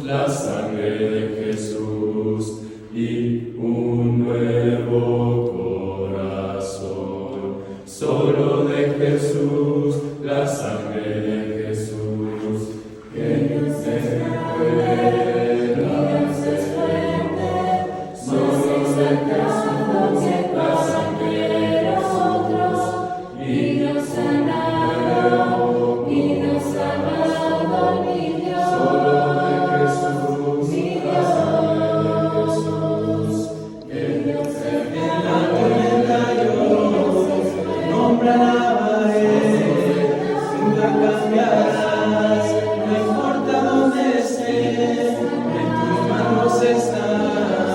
la sangre de Jesús y un nuevo corazón. Solo de Jesús, la sangre de Jesús, que nos recuerda ser fuerte. Solo de Jesús, la sangre de nosotros, y nos sanado, y nos amado, mi Dios. Solo de Jesús, mi Dios, que nos recuerda nombre alabaré, nunca cambiarás, no importa dónde esté, en tus manos están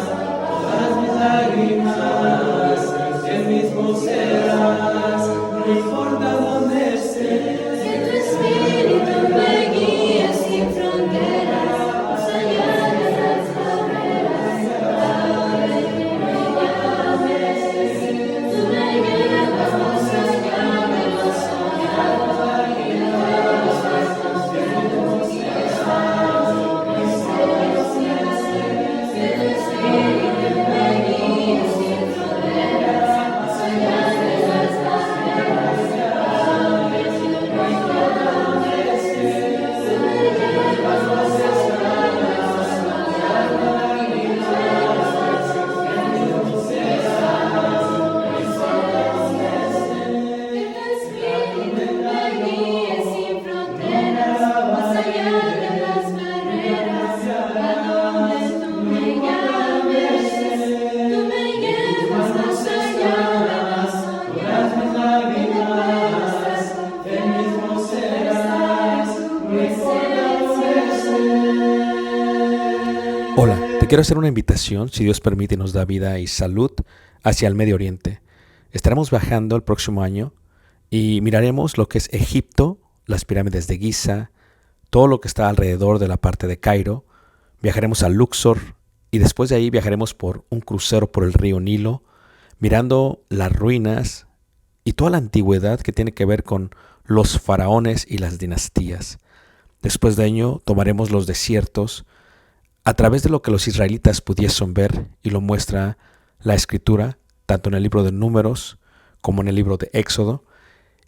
todas mis lágrimas, el mismo serás, no importa dónde esté. Que tu espíritu me guíe sin fronteras, más allá de las barreras, ahora que me llames, tú me llevas más allá de lo soñado, y de los actos que nos llevan, mis celestiales. Que tu espíritu me guíe sin fronteras, más allá de las barreras, ahora que me llames, tú me llevas más allá de lo soñado, y de los actos que nos llevan, mis celestiales. Que tu espíritu me guíe sin fronteras, más allá de las barreras, a donde tú me llames, tú me llevas más allá de lo soñado, y de los actos El mismo serás, no mis importa dónde celestiales. Hola, te quiero hacer una invitación, si Dios permite y nos da vida y salud, hacia el Medio Oriente. Estaremos viajando el próximo año y miraremos lo que es Egipto, las pirámides de Giza, todo lo que está alrededor de la parte de Cairo. Viajaremos a Luxor y después de ahí viajaremos por un crucero por el río Nilo, mirando las ruinas y toda la antigüedad que tiene que ver con los faraones y las dinastías. Después de ello tomaremos los desiertos a través de lo que los israelitas pudiesen ver, y lo muestra la Escritura, tanto en el libro de Números como en el libro de Éxodo,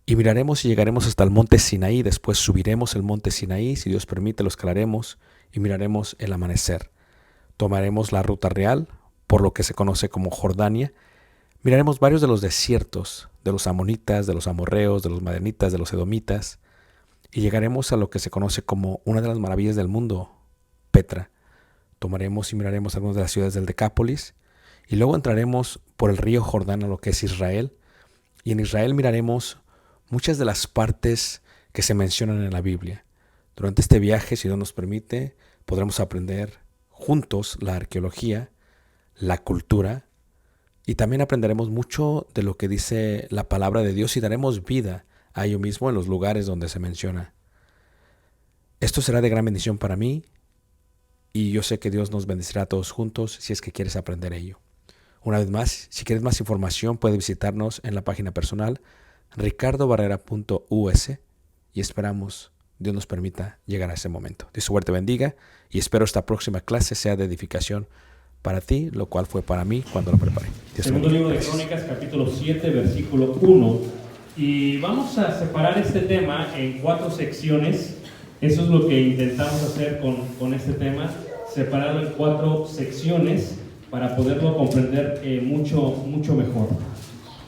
y miraremos y llegaremos hasta el monte Sinaí. Después subiremos el monte Sinaí, si Dios permite lo escalaremos y miraremos el amanecer. Tomaremos la ruta real por lo que se conoce como Jordania. Miraremos varios de los desiertos, de los amonitas, de los amorreos, de los madianitas, de los edomitas, y llegaremos a lo que se conoce como una de las maravillas del mundo, Petra. Tomaremos y miraremos algunas de las ciudades del Decápolis, y luego entraremos por el río Jordán a lo que es Israel, y en Israel miraremos muchas de las partes que se mencionan en la Biblia. Durante este viaje, si Dios nos permite, podremos aprender juntos la arqueología, la cultura, y también aprenderemos mucho de lo que dice la palabra de Dios y daremos vida a ello mismo en los lugares donde se menciona. Esto será de gran bendición para mí, y yo sé que Dios nos bendecirá a todos juntos si es que quieres aprender ello. Una vez más, si quieres más información, puedes visitarnos en la página personal ricardobarrera.us, y esperamos Dios nos permita llegar a ese momento. Dios te bendiga y espero esta próxima clase sea de edificación para ti, lo cual fue para mí cuando lo preparé. Dios Segundo bendiga. libro de Gracias. Crónicas, capítulo 7, versículo 1. Y vamos a separar este tema en 4 secciones. Eso es lo que intentamos hacer con este tema, separarlo en 4 secciones para poderlo comprender mucho mejor.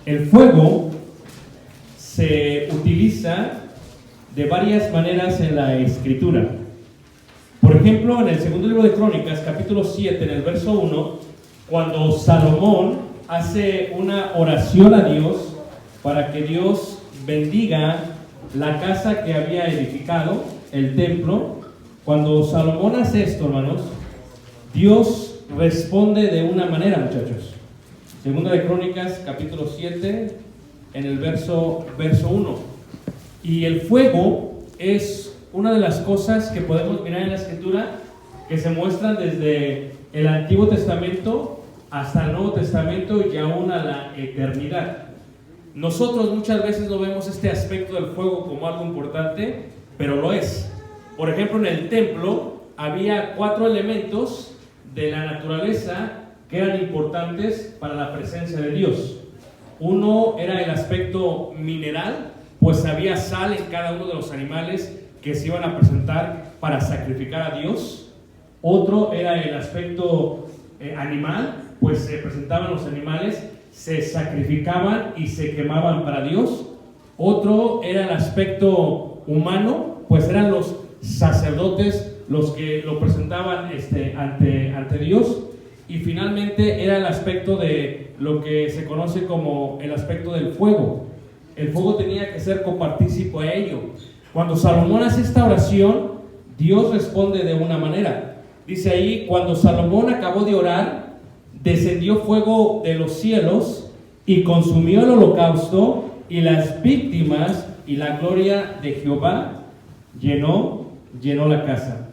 El fuego se utiliza de varias maneras en la Escritura. Por ejemplo, en el segundo libro de Crónicas, capítulo 7, en el verso 1, cuando Salomón hace una oración a Dios para que Dios bendiga la casa que había edificado, el templo. Cuando Salomón hace esto, hermanos, Dios responde de una manera, muchachos. Segunda de Crónicas, capítulo 7, en el verso 1. Y el fuego es una de las cosas que podemos mirar en la Escritura que se muestran desde el Antiguo Testamento hasta el Nuevo Testamento y aún a la eternidad. Nosotros muchas veces no vemos este aspecto del fuego como algo importante, pero lo es. Por ejemplo, en el templo había 4 elementos de la naturaleza que eran importantes para la presencia de Dios. Uno era el aspecto mineral, pues había sal en cada uno de los animales que se iban a presentar para sacrificar a Dios. Otro era el aspecto animal, pues se presentaban los animales, se sacrificaban y se quemaban para Dios. Otro era el aspecto humano, pues eran los sacerdotes los que lo presentaban ante Dios. Y finalmente era el aspecto de lo que se conoce como el aspecto del fuego. El fuego tenía que ser copartícipe a ello. Cuando Salomón hace esta oración, Dios responde de una manera. Dice ahí, cuando Salomón acabó de orar, descendió fuego de los cielos y consumió el holocausto y las víctimas, y la gloria de Jehová llenó la casa.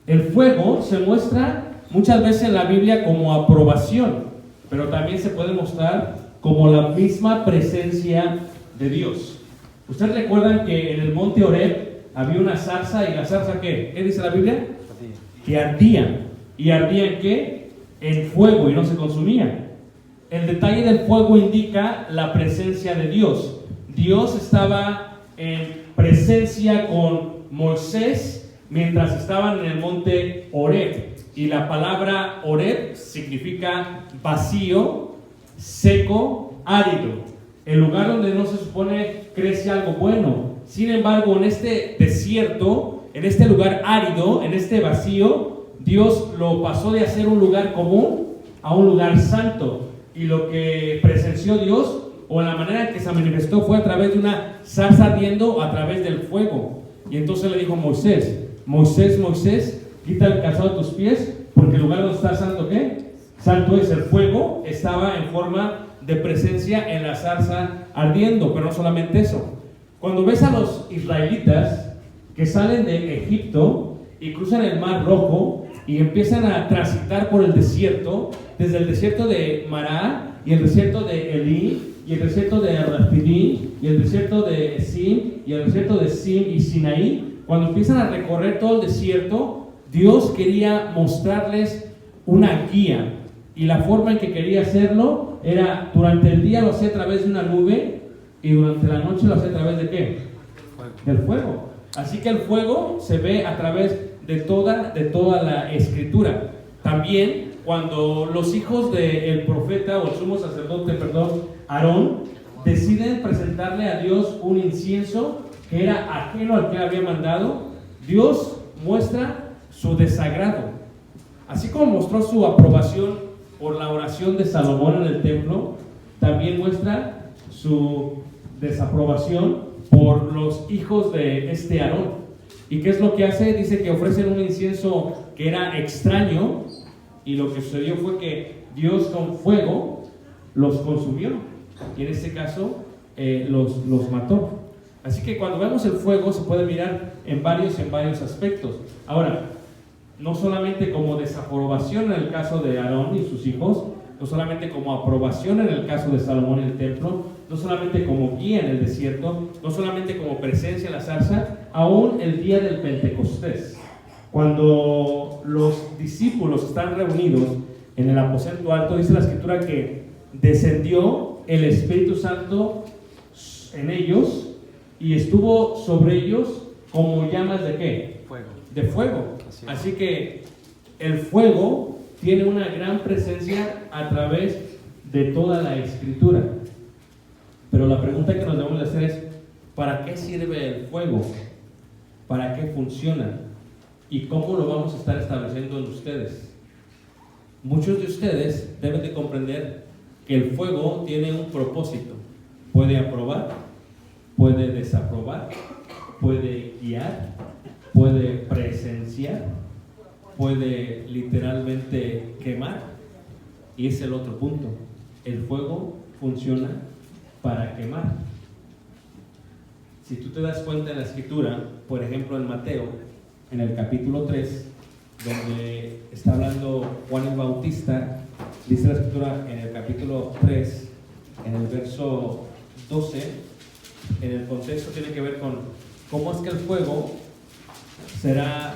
El fuego se muestra muchas veces en la Biblia como aprobación, pero también se puede mostrar como la misma presencia de Dios. ¿Ustedes recuerdan que en el monte Horeb había una zarza, y la zarza ¿qué? ¿Qué dice la Biblia? Que ardía. ¿Y ardía en qué? En fuego, y no se consumía. El detalle del fuego indica la presencia de Dios. Dios estaba en presencia con Moisés mientras estaban en el monte Horeb. Y la palabra Horeb significa vacío, seco, árido. El lugar donde no se supone crece algo bueno. Sin embargo, en este desierto, en este lugar árido, en este vacío, Dios lo pasó de hacer un lugar común a un lugar santo. Y lo que presenció Dios, o la manera en que se manifestó, fue a través de una zarza ardiendo, a través del fuego. Y entonces le dijo a Moisés, Moisés, Moisés, quita el calzado de tus pies, porque el lugar donde está santo, ¿qué? Santo es. El fuego estaba en forma de presencia en la zarza ardiendo. Pero no solamente eso. Cuando ves a los israelitas que salen de Egipto y cruzan el Mar Rojo y empiezan a transitar por el desierto, desde el desierto de Mará y el desierto de Elí y el desierto de Rafidim y el desierto de Sin y el desierto de Sin y Sinaí, cuando empiezan a recorrer todo el desierto, Dios quería mostrarles una guía, y la forma en que quería hacerlo era, durante el día lo hacía a través de una nube y durante la noche lo hacía a través de ¿qué? Del fuego. Así que el fuego se ve a través de toda la escritura. También cuando los hijos del profeta o el sumo sacerdote, Aarón, deciden presentarle a Dios un incienso que era ajeno al que había mandado, Dios muestra su desagrado. Así como mostró su aprobación por la oración de Salomón en el templo, también muestra su desaprobación por los hijos de Aarón. ¿Y qué es lo que hace? Dice que ofrecen un incienso que era extraño, y lo que sucedió fue que Dios con fuego los consumió, y en este caso los mató. Así que cuando vemos el fuego se puede mirar en varios aspectos. Ahora, no solamente como desaprobación en el caso de Aarón y sus hijos, no solamente como aprobación en el caso de Salomón en el templo, no solamente como guía en el desierto, no solamente como presencia en la zarza, aún el día del Pentecostés, cuando los discípulos están reunidos en el aposento alto, dice la escritura que descendió el Espíritu Santo en ellos y estuvo sobre ellos como llamas de ¿qué? Fuego. De fuego. Así que el fuego tiene una gran presencia a través de toda la escritura. Pero la pregunta que nos debemos de hacer es, ¿para qué sirve el fuego? ¿Para qué funciona? ¿Y cómo lo vamos a estar estableciendo en ustedes? Muchos de ustedes deben de comprender que el fuego tiene un propósito. Puede aprobar, puede desaprobar, puede guiar, puede presenciar, puede literalmente quemar. Y es el otro punto. El fuego funciona para quemar. Si tú te das cuenta en la escritura, por ejemplo en Mateo, en el capítulo 3, donde está hablando Juan el Bautista, dice la escritura en el capítulo 3, en el verso 12, en el contexto tiene que ver con cómo es que el fuego será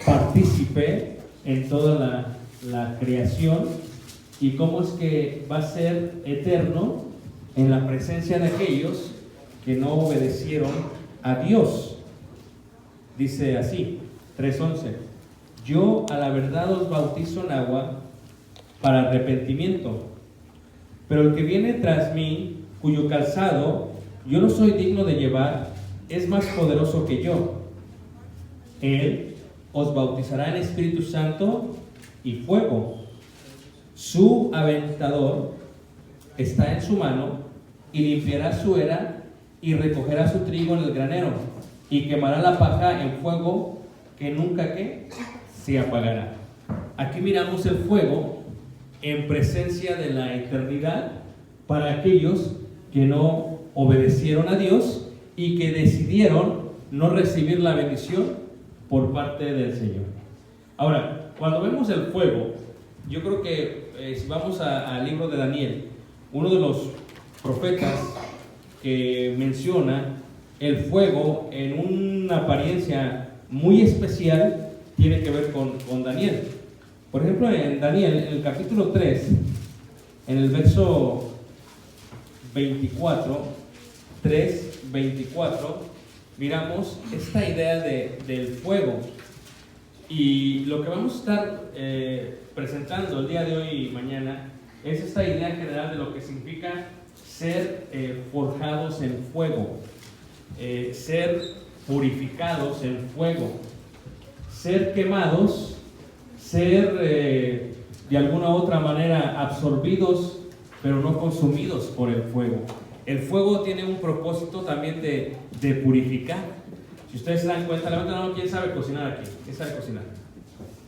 partícipe en toda la creación y cómo es que va a ser eterno en la presencia de aquellos que no obedecieron a Dios. Dice así, 3:11: yo a la verdad os bautizo en agua para arrepentimiento, pero el que viene tras mí, cuyo calzado yo no soy digno de llevar, es más poderoso que yo. Él os bautizará en Espíritu Santo y fuego. Su aventador está en su mano, y limpiará su era y recogerá su trigo en el granero, y quemará la paja en fuego que nunca ¿qué? Se apagará. Aquí miramos el fuego en presencia de la eternidad para aquellos que no obedecieron a Dios y que decidieron no recibir la bendición por parte del Señor. Ahora, cuando vemos el fuego, yo creo que si vamos al libro de Daniel, uno de los profetas que menciona el fuego en una apariencia muy especial tiene que ver con Daniel. Por ejemplo, en Daniel, en el capítulo 3, en el verso 24, 3:24, miramos esta idea del fuego. Y lo que vamos a estar presentando el día de hoy y mañana es esta idea general de lo que significa ser forjados en fuego, ser purificados en fuego, ser quemados, ser de alguna u otra manera absorbidos, pero no consumidos por el fuego. El fuego tiene un propósito también de purificar. Si ustedes se dan cuenta, levanten la mano, ¿quién sabe cocinar aquí? ¿Quién sabe cocinar?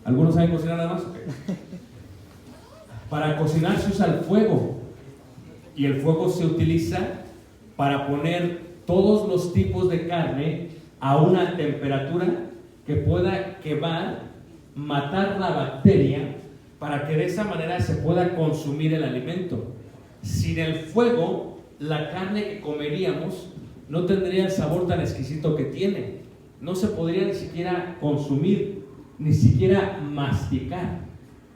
¿Algunos saben cocinar nada más? Okay. Para cocinar se usa el fuego, y el fuego se utiliza para poner todos los tipos de carne a una temperatura que pueda quemar, matar la bacteria, para que de esa manera se pueda consumir el alimento. Sin el fuego, la carne que comeríamos no tendría el sabor tan exquisito que tiene. No se podría ni siquiera consumir, ni siquiera masticar,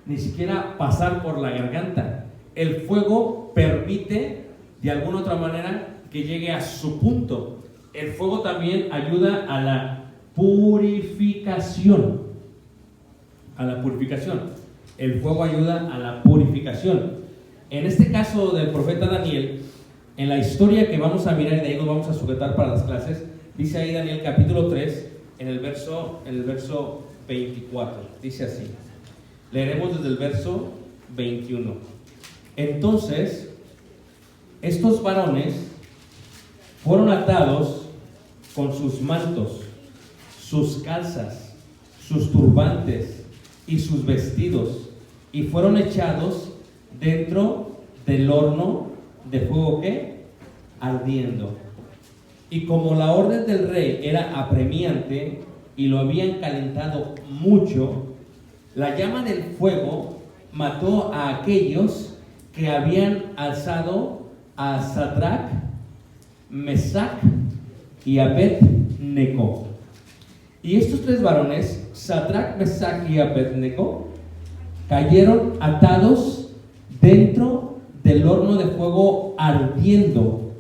ni siquiera pasar por la garganta. El fuego permite, de alguna otra manera, que llegue a su punto. El fuego también ayuda a la purificación. A la purificación. El fuego ayuda a la purificación. En este caso del profeta Daniel, en la historia que vamos a mirar y de ahí nos vamos a sujetar para las clases, dice ahí Daniel capítulo 3, en el verso 24, dice así. Leeremos desde el verso 21. Entonces, estos varones fueron atados con sus mantos, sus calzas, sus turbantes y sus vestidos, y fueron echados dentro del horno de fuego que ardiendo. Y como la orden del rey era apremiante y lo habían calentado mucho, la llama del fuego mató a aquellos que habían alzado a Sadrach, Mesach y Abed-Nego. Y estos tres varones, Sadrach, Mesach y Abed-Nego, cayeron atados dentro del horno de fuego ardiendo.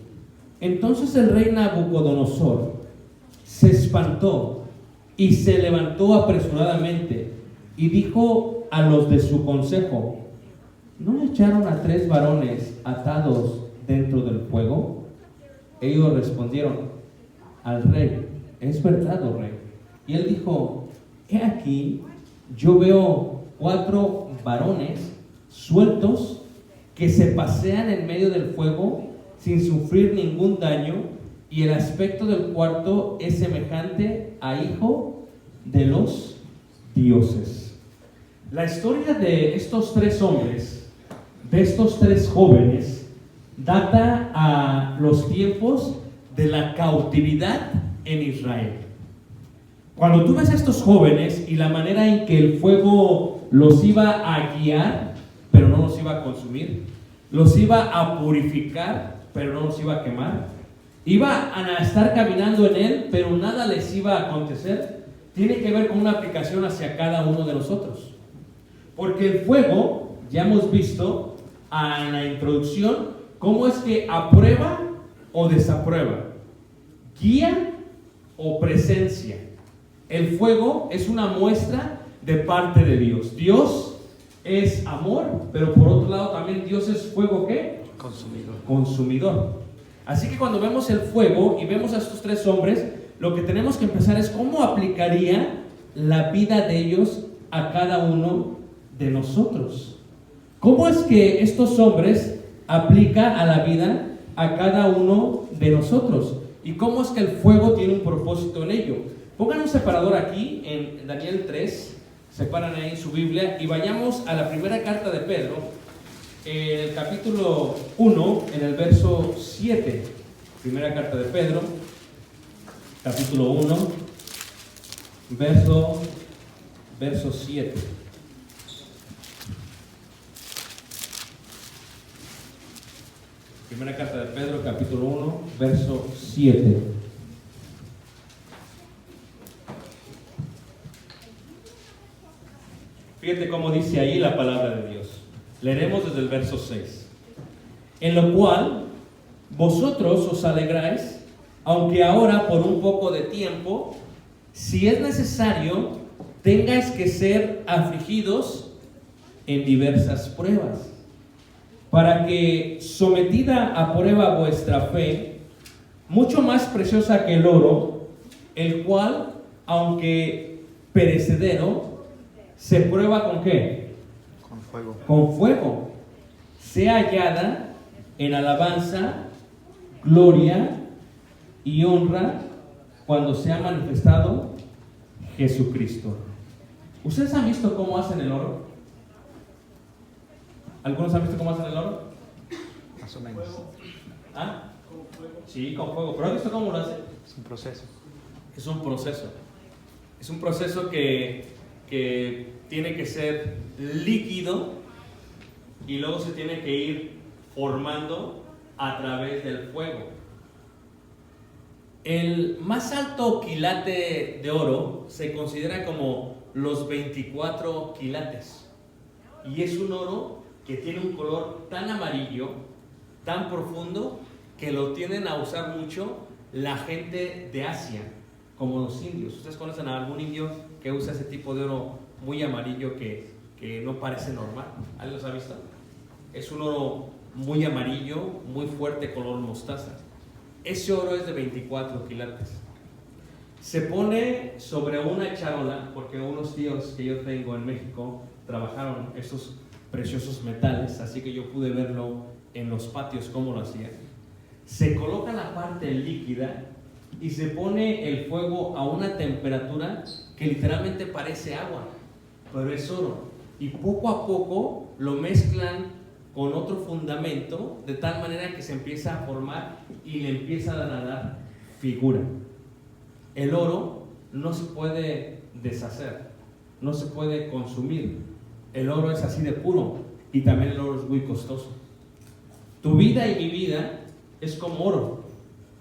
Entonces el rey Nabucodonosor se espantó y se levantó apresuradamente y dijo a los de su consejo: ¿no echaron a tres varones atados dentro del fuego? Ellos respondieron al rey: es verdad, oh rey. Y él dijo: he aquí, yo veo 4 varones sueltos que se pasean en medio del fuego sin sufrir ningún daño, y el aspecto del cuarto es semejante a hijo de los dioses. La historia de estos 3 hombres, de estos 3 jóvenes, data a los tiempos de la cautividad en Israel. Cuando tú ves a estos jóvenes y la manera en que el fuego los iba a guiar, pero no los iba a consumir, los iba a purificar, pero no los iba a quemar, iba a estar caminando en él, pero nada les iba a acontecer, tiene que ver con una aplicación hacia cada uno de nosotros. Porque el fuego, ya hemos visto en la introducción, cómo es que aprueba o desaprueba, guía o presencia. El fuego es una muestra de parte de Dios. Dios es amor, pero por otro lado también Dios es fuego, ¿qué? Consumidor. Así que cuando vemos el fuego y vemos a estos tres hombres, lo que tenemos que empezar es cómo aplicaría la vida de ellos a cada uno de nosotros. ¿Cómo es que estos hombres aplican a la vida a cada uno de nosotros? ¿Y cómo es que el fuego tiene un propósito en ello? Pongan un separador aquí en Daniel 3, separan ahí su Biblia y vayamos a la primera carta de Pedro, en el capítulo 1, en el verso 7. Primera carta de Pedro, capítulo 1, verso 7. Primera carta de Pedro, capítulo 1, verso 7. Fíjate cómo dice ahí la palabra de Dios. Leeremos desde el verso 6. En lo cual vosotros os alegráis, aunque ahora por un poco de tiempo, si es necesario, tengáis que ser afligidos en diversas pruebas, para que, sometida a prueba vuestra fe, mucho más preciosa que el oro, el cual, aunque perecedero, se prueba ¿con qué? Con fuego, sea hallada en alabanza, gloria y honra cuando sea manifestado Jesucristo. ¿Ustedes han visto cómo hacen el oro? ¿Algunos han visto cómo hacen el oro? Más o menos. ¿Ah? Sí, con fuego. ¿Pero han visto cómo lo hacen? Es un proceso. Es un proceso. Es un proceso que tiene que ser líquido y luego se tiene que ir formando a través del fuego. El más alto quilate de oro se considera como los 24 quilates. Y es un oro que tiene un color tan amarillo, tan profundo, que lo tienden a usar mucho la gente de Asia, como los indios. ¿Ustedes conocen a algún indio que usa ese tipo de oro muy amarillo que no parece normal? ¿Alguien los ha visto? Es un oro muy amarillo, muy fuerte, color mostaza. Ese oro es de 24 quilates. Se pone sobre una charola, porque unos tíos que yo tengo en México trabajaron esos preciosos metales, así que yo pude verlo en los patios cómo lo hacían. Se coloca la parte líquida y se pone el fuego a una temperatura que literalmente parece agua, pero es oro. Y poco a poco lo mezclan con otro fundamento, de tal manera que se empieza a formar y le empieza a dar figura. El oro no se puede deshacer, no se puede consumir. El oro es así de puro y también el oro es muy costoso. Tu vida y mi vida es como oro.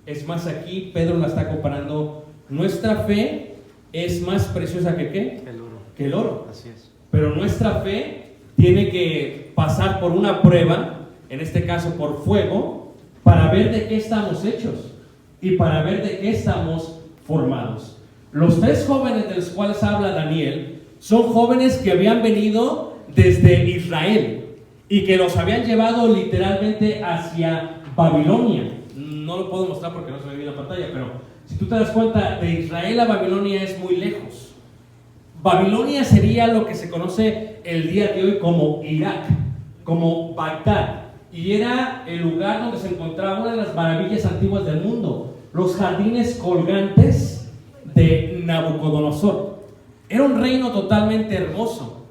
Es más, aquí Pedro la está comparando. Nuestra fe es más preciosa que ¿qué? El oro. Que el oro. Así es. Pero nuestra fe tiene que pasar por una prueba, en este caso por fuego, para ver de qué estamos hechos y para ver de qué estamos formados. Los tres jóvenes de los cuales habla Daniel son jóvenes que habían venido desde Israel y que los habían llevado literalmente hacia Babilonia. No lo puedo mostrar porque no se ve bien la pantalla, pero si tú te das cuenta, de Israel a Babilonia es muy lejos. Babilonia sería lo que se conoce el día de hoy como Irak, como Bagdad, y era el lugar donde se encontraba una de las maravillas antiguas del mundo, los jardines colgantes de Nabucodonosor. Era un reino totalmente hermoso.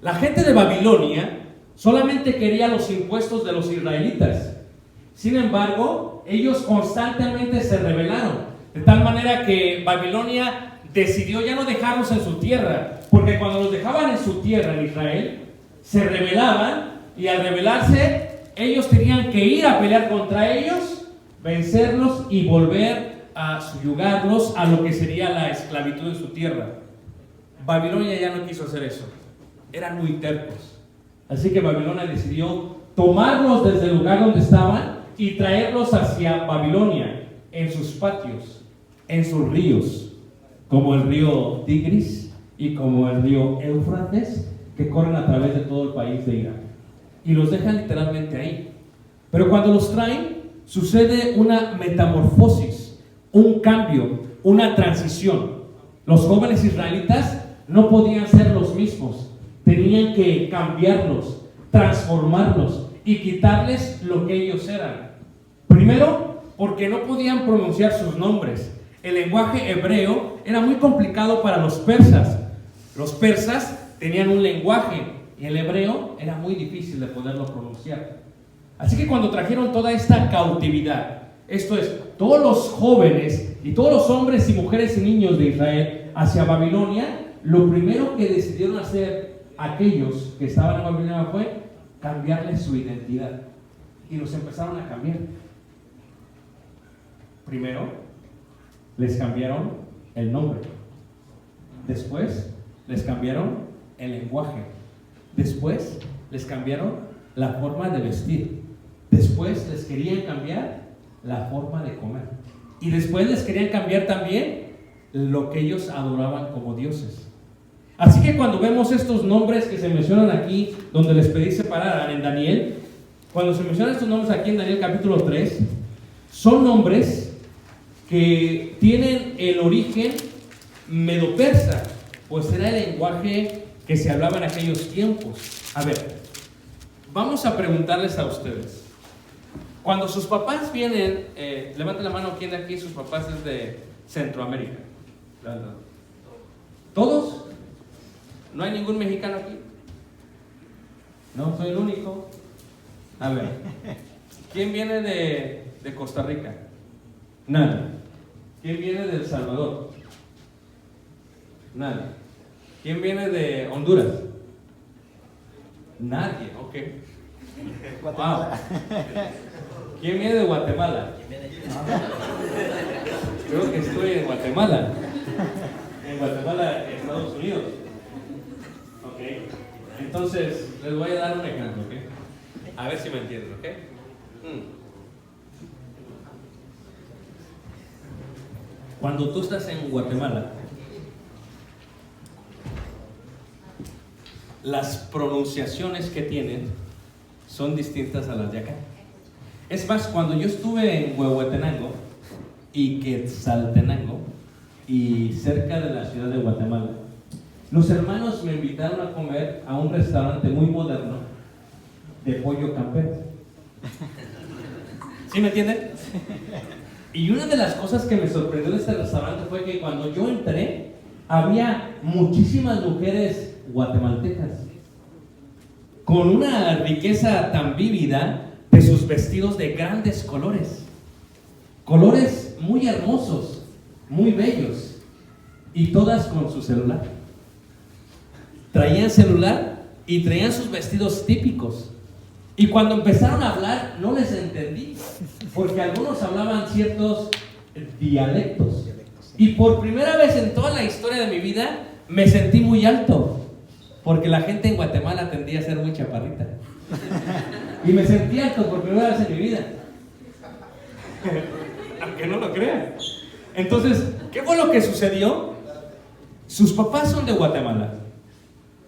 La gente de Babilonia solamente quería los impuestos de los israelitas. Sin embargo, ellos constantemente se rebelaron, de tal manera que Babilonia decidió ya no dejarlos en su tierra, porque cuando los dejaban en su tierra, en Israel, se rebelaban, y al rebelarse, ellos tenían que ir a pelear contra ellos, vencerlos y volver a subyugarlos a lo que sería la esclavitud en su tierra. Babilonia ya no quiso hacer eso. Eran muy tercos. Así que Babilonia decidió tomarlos desde el lugar donde estaban y traerlos hacia Babilonia, en sus patios, en sus ríos, como el río Tigris y como el río Éufrates, que corren a través de todo el país de Irak. Y los dejan literalmente ahí. Pero cuando los traen, sucede una metamorfosis, un cambio, una transición. Los jóvenes israelitas no podían ser los mismos. Tenían que cambiarlos, transformarlos y quitarles lo que ellos eran. Primero, porque no podían pronunciar sus nombres. El lenguaje hebreo era muy complicado para los persas. Los persas tenían un lenguaje y el hebreo era muy difícil de poderlo pronunciar. Así que cuando trajeron toda esta cautividad, esto es, todos los jóvenes y todos los hombres y mujeres y niños de Israel hacia Babilonia, lo primero que decidieron hacer aquellos que estaban en Babilonia fue cambiarles su identidad. Y los empezaron a cambiar. Primero, les cambiaron el nombre. Después, les cambiaron el lenguaje. Después, les cambiaron la forma de vestir. Después, les querían cambiar la forma de comer. Y después les querían cambiar también lo que ellos adoraban como dioses. Así que cuando vemos estos nombres que se mencionan aquí, donde les pedí separaran en Daniel, cuando se mencionan estos nombres aquí en Daniel capítulo 3, son nombres que tienen el origen medo-persa, pues era el lenguaje que se hablaba en aquellos tiempos. A ver, vamos a preguntarles a ustedes. Cuando sus papás vienen, levanten la mano, ¿quién de aquí sus papás es de Centroamérica? ¿Todos? ¿No hay ningún mexicano aquí? No, soy el único. A ver, ¿quién viene de Costa Rica? Nadie. ¿Quién viene de El Salvador? Nadie. ¿Quién viene de Honduras? Nadie, ok. Wow. ¿Quién viene de Guatemala? Creo que estoy en Guatemala. En Guatemala, Estados Unidos. Ok. Entonces, les voy a dar un ejemplo, ok. A ver si me entienden, ok. Cuando tú estás en Guatemala, las pronunciaciones que tienen son distintas a las de acá. Es más, cuando yo estuve en Huehuetenango y Quetzaltenango y cerca de la ciudad de Guatemala, los hermanos me invitaron a comer a un restaurante muy moderno de pollo campero. ¿Sí me entienden? Y una de las cosas que me sorprendió de este restaurante fue que cuando yo entré, había muchísimas mujeres guatemaltecas con una riqueza tan vívida de sus vestidos de grandes colores, colores muy hermosos, muy bellos, y todas con su celular. Traían celular y traían sus vestidos típicos. Y cuando empezaron a hablar, no les entendí, porque algunos hablaban ciertos dialectos. Y por primera vez en toda la historia de mi vida, me sentí muy alto, porque la gente en Guatemala tendía a ser muy chaparrita. Y me sentí alto por primera vez en mi vida. Aunque no lo crean. Entonces, ¿qué fue lo que sucedió? Sus papás son de Guatemala.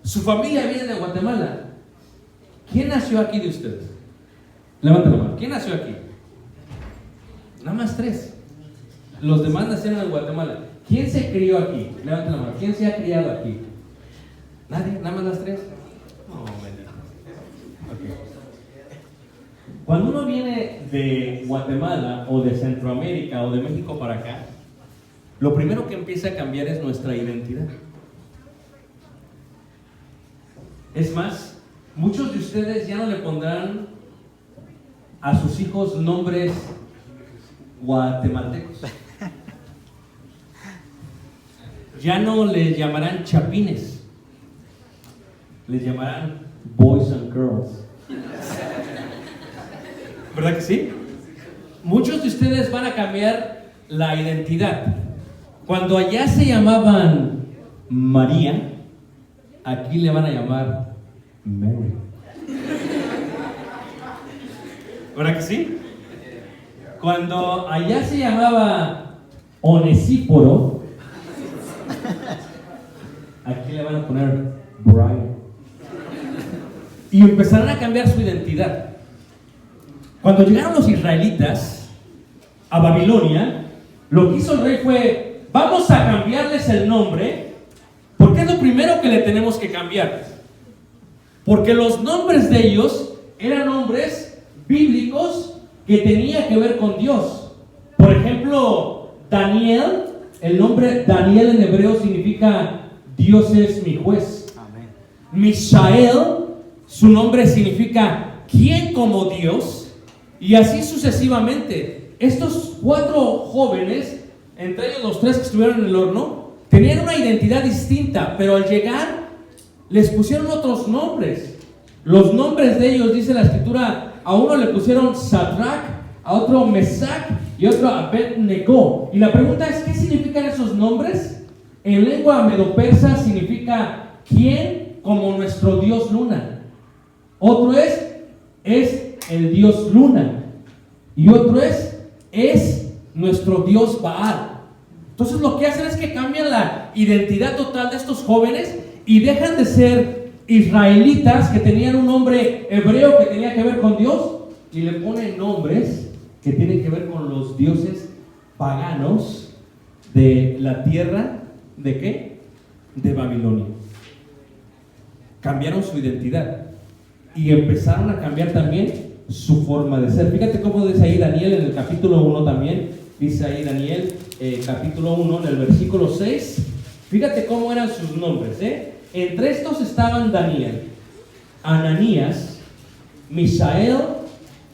Su familia viene de Guatemala. ¿Quién nació aquí de ustedes? Levanten la mano. ¿Quién nació aquí? Nada más 3. Los demás nacieron en Guatemala. ¿Quién se crió aquí? Levanten la mano. ¿Quién se ha criado aquí? ¿Nadie? ¿Nada más las 3? No, bendito. Okay. Cuando uno viene de Guatemala o de Centroamérica o de México para acá, lo primero que empieza a cambiar es nuestra identidad. Es más, muchos de ustedes ya no le pondrán a sus hijos nombres guatemaltecos. Ya no les llamarán chapines, les llamarán boys and girls. ¿Verdad que sí? Muchos de ustedes van a cambiar la identidad. Cuando allá se llamaban María, aquí le van a llamar Mary. ¿Verdad que sí? Cuando allá se llamaba Onesíforo, aquí le van a poner Brian. Y empezaron a cambiar su identidad. Cuando llegaron los israelitas a Babilonia, lo que hizo el rey fue: vamos a cambiarles el nombre, porque es lo primero que le tenemos que cambiar. Porque los nombres de ellos eran nombres bíblicos que tenían que ver con Dios. Por ejemplo, Daniel, el nombre Daniel en hebreo significa Dios es mi juez. Amén. Mishael, su nombre significa ¿quién como Dios? Y así sucesivamente. Estos 4 jóvenes, entre ellos los 3 que estuvieron en el horno, tenían una identidad distinta, pero al llegar les pusieron otros nombres. Los nombres de ellos, dice la escritura, a uno le pusieron Sadrach, a otro Mesac y otro Abed-nego. Y la pregunta es, ¿qué significan esos nombres? En lengua medo-persa significa ¿quién como nuestro dios Luna? Otro es el dios Luna. Y otro es nuestro dios Baal. Entonces lo que hacen es que cambian la identidad total de estos jóvenes y dejan de ser israelitas que tenían un nombre hebreo que tenía que ver con Dios y le ponen nombres que tienen que ver con los dioses paganos de la tierra, ¿de qué? De Babilonia. Cambiaron su identidad y empezaron a cambiar también su forma de ser. Fíjate cómo dice ahí Daniel en el capítulo 1 también. Dice ahí Daniel, capítulo 1, en el versículo 6. Fíjate cómo eran sus nombres, Entre estos estaban Daniel, Ananías, Misael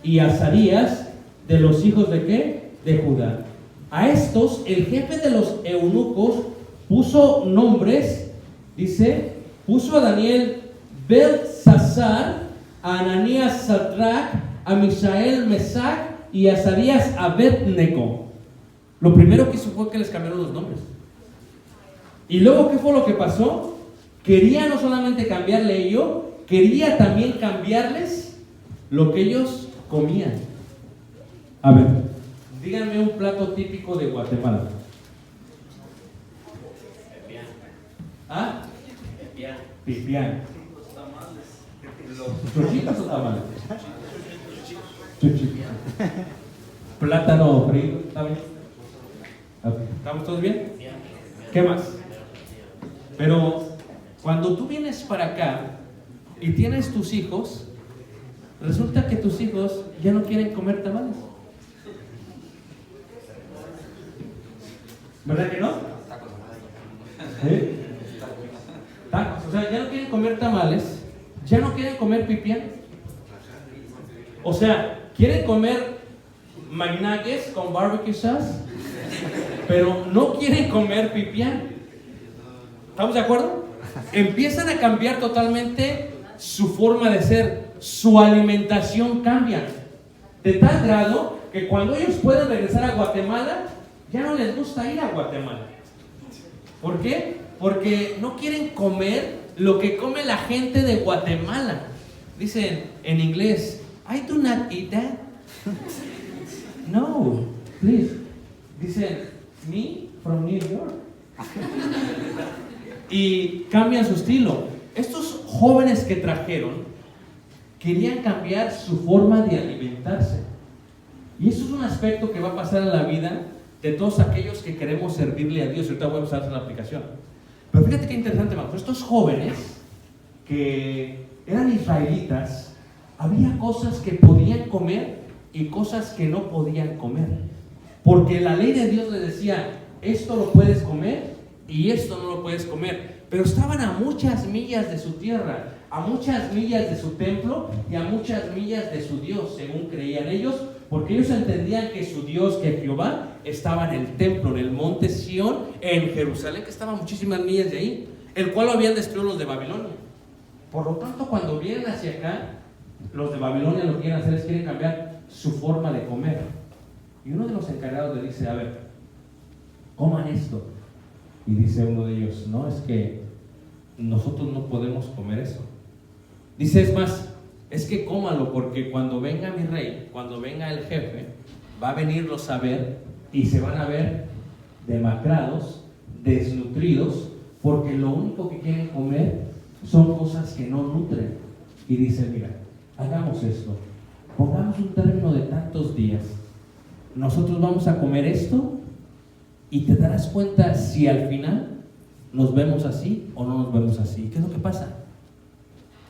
y Azarías, de los hijos ¿de qué? De Judá. A estos el jefe de los eunucos puso nombres, dice, puso a Daniel Belsasar, a Ananías Sadrach, a Misael Mesac y a Azarías Abed-nego. Lo primero que hizo fue que les cambiaron los nombres. Y luego, ¿qué fue lo que pasó? Quería no solamente cambiarle ello, quería también cambiarles lo que ellos comían. A ver, díganme un plato típico de Guatemala. ¿Ah? Pipián. ¿Chuchitos o tamales? Chuchitos. Plátano frito, ¿está bien? Okay. ¿Estamos todos bien? ¿Qué más? Pero cuando tú vienes para acá y tienes tus hijos, resulta que tus hijos ya no quieren comer tamales. ¿Verdad que no? ¿Eh? Tacos, o sea, ya no quieren comer tamales, ya no quieren comer pipián. O sea, quieren comer McNuggets con barbecue sauce, pero no quieren comer pipián. ¿Estamos de acuerdo? Empiezan a cambiar totalmente su forma de ser, su alimentación cambia. De tal grado que cuando ellos pueden regresar a Guatemala, ya no les gusta ir a Guatemala. ¿Por qué? Porque no quieren comer lo que come la gente de Guatemala. Dicen en inglés, I do not eat that. No, please. Dicen, me from New York. Y cambian su estilo. Estos jóvenes que trajeron querían cambiar su forma de alimentarse. Y eso es un aspecto que va a pasar en la vida de todos aquellos que queremos servirle a Dios. Ahorita voy a empezar a hacer la aplicación. Pero fíjate qué interesante, hermanos. Estos jóvenes que eran israelitas, había cosas que podían comer y cosas que no podían comer. Porque la ley de Dios les decía, esto lo puedes comer y esto no lo puedes comer. Pero estaban a muchas millas de su tierra, a muchas millas de su templo y a muchas millas de su Dios, según creían ellos, porque ellos entendían que su Dios, que Jehová, estaba en el templo, en el monte Sión, en Jerusalén, que estaba a muchísimas millas de ahí, el cual lo habían destruido los de Babilonia. Por lo tanto, cuando vienen hacia acá, los de Babilonia lo que quieren hacer es quieren cambiar su forma de comer. Y uno de los encargados le dice, a ver, coman esto. Y dice uno de ellos, no, es que nosotros no podemos comer eso. Dice, es más, es que cómalo porque cuando venga mi rey, cuando venga el jefe, va a venirlos a ver y se van a ver demacrados, desnutridos, porque lo único que quieren comer son cosas que no nutren. Y dice, mira, hagamos esto, pongamos un término de tantos días, nosotros vamos a comer esto y te darás cuenta si al final nos vemos así o no nos vemos así. ¿Qué es lo que pasa?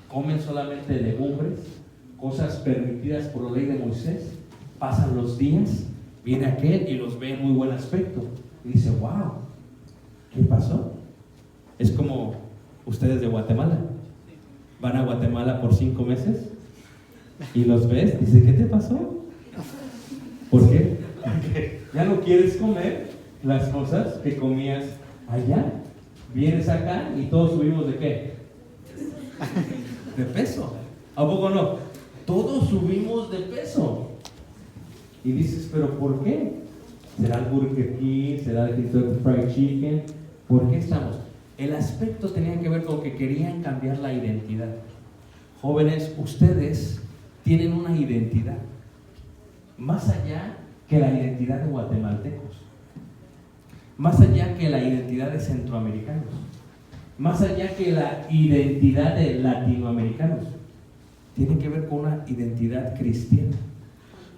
Comen solamente legumbres, cosas permitidas por la ley de Moisés, pasan los días, viene aquel y los ve en muy buen aspecto y dice, wow, ¿qué pasó? Es como ustedes de Guatemala, van a Guatemala por 5 meses y los ves, dice, ¿qué te pasó? ¿Por qué? Porque ya no quieres comer las cosas que comías allá. Vienes acá y todos subimos ¿de qué? De peso. ¿A poco no? Todos subimos de peso. Y dices, ¿pero por qué? ¿Será el Burger King? ¿Será el Kentucky Fried Chicken? ¿Por qué estamos? El aspecto tenía que ver con que querían cambiar la identidad. Jóvenes, ustedes tienen una identidad más allá que la identidad de guatemaltecos, más allá que la identidad de centroamericanos, más allá que la identidad de latinoamericanos. Tiene que ver con una identidad cristiana.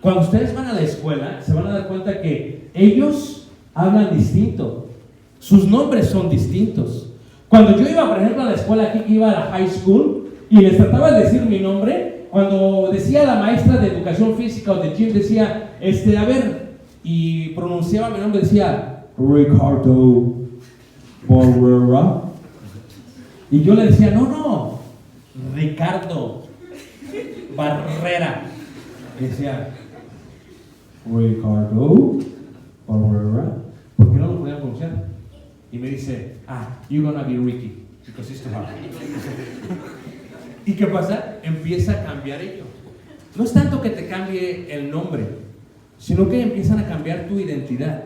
Cuando ustedes van a la escuela, se van a dar cuenta que ellos hablan distinto, sus nombres son distintos. Cuando yo iba, por ejemplo, a la escuela aquí, que iba a la high school, y les trataba de decir mi nombre, cuando decía la maestra de educación física o de gym, decía, a ver, y pronunciaba mi nombre, decía, Ricardo Barrera. Y yo le decía, no, Ricardo Barrera. Y decía, Ricardo Barrera. ¿Por qué no lo podía pronunciar? Y me dice, you're gonna be Ricky, because it's too hard. ¿Y qué pasa? Empieza a cambiar ello. No es tanto que te cambie el nombre, sino que empiezan a cambiar tu identidad.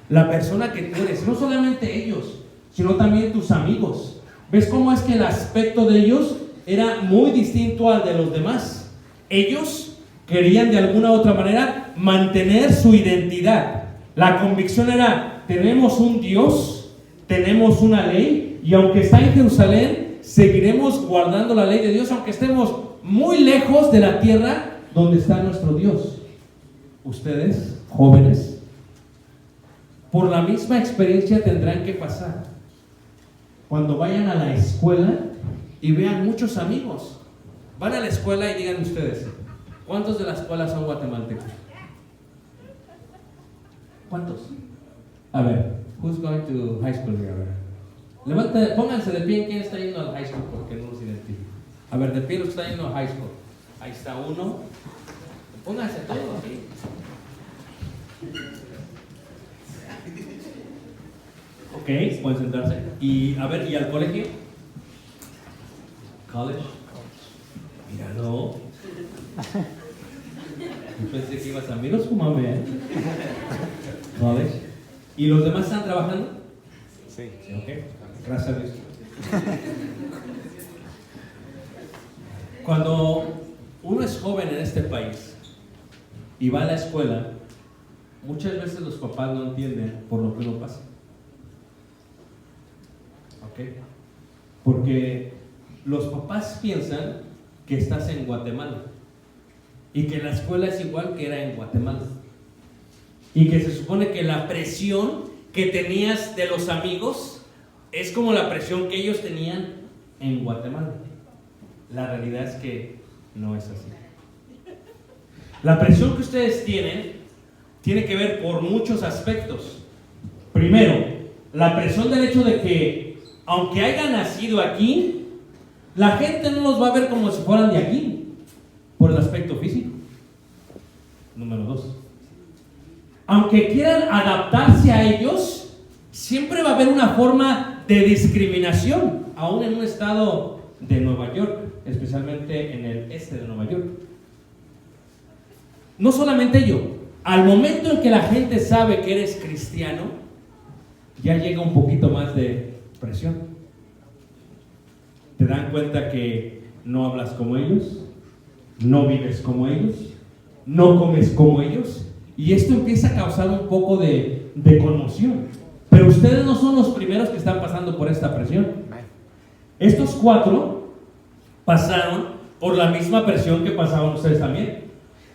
La persona que tú eres, no solamente ellos, sino también tus amigos. ¿Ves cómo es que el aspecto de ellos era muy distinto al de los demás? Ellos querían de alguna u otra manera mantener su identidad. La convicción era, tenemos un Dios, tenemos una ley, y aunque está en Jerusalén, seguiremos guardando la ley de Dios, aunque estemos muy lejos de la tierra donde está nuestro Dios. Ustedes, jóvenes, por la misma experiencia tendrán que pasar. Cuando vayan a la escuela y vean muchos amigos, van a la escuela y digan ustedes, ¿cuántos de la escuela son guatemaltecos? ¿Cuántos? A ver, who's going to high school here? A ver. Levanta, pónganse de pie. ¿Quién está yendo al high school? Porque no los identifico. A ver, de pie los que están yendo al high school. Ahí está uno. Pónganse todos aquí. Ok, pueden sentarse. Y a ver, ¿y al colegio? College. Míralo. Yo pensé que ibas a mí, los fumame. College. ¿Y los demás están trabajando? Sí. Ok. Gracias a Dios. Cuando uno es joven en este país y va a la escuela, muchas veces los papás no entienden por lo que uno pasa. ¿Ok? Porque los papás piensan que estás en Guatemala y que la escuela es igual que era en Guatemala y que se supone que la presión que tenías de los amigos es como la presión que ellos tenían en Guatemala. La realidad es que no es así. La presión que ustedes tienen tiene que ver por muchos aspectos. Primero, la presión del hecho de que, aunque hayan nacido aquí, la gente no los va a ver como si fueran de aquí, por el aspecto físico. Número 2. Aunque quieran adaptarse a ellos, siempre va a haber una forma de discriminación, aún en un estado de Nueva York, especialmente en el este de Nueva York. No solamente ello, al momento en que la gente sabe que eres cristiano, ya llega un poquito más de presión. Te dan cuenta que no hablas como ellos, no vives como ellos, no comes como ellos, y esto empieza a causar un poco de conmoción. Pero ustedes no son los primeros que están pasando por esta presión. Estos 4 pasaron por la misma presión que pasaban ustedes también.